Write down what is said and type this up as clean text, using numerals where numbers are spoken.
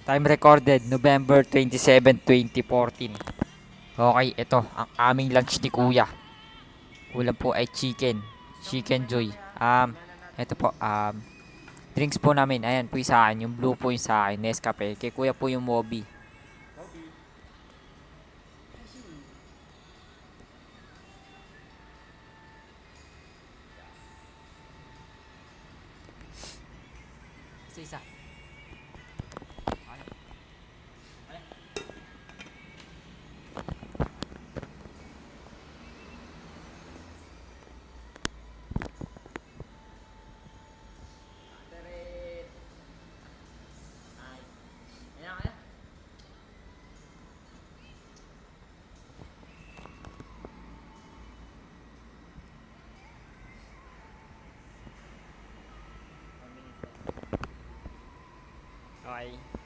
Time recorded, November 27, 2014. Okay, ito, ang aming lunch ni Kuya. Ulam po ay chicken. Chicken Joy. Ito po, drinks po namin. Ayan po yung sa akin. Yung blue po yung sa akin. Nescafe. Kay Kuya po yung Mobi. Isa-isa. Okay.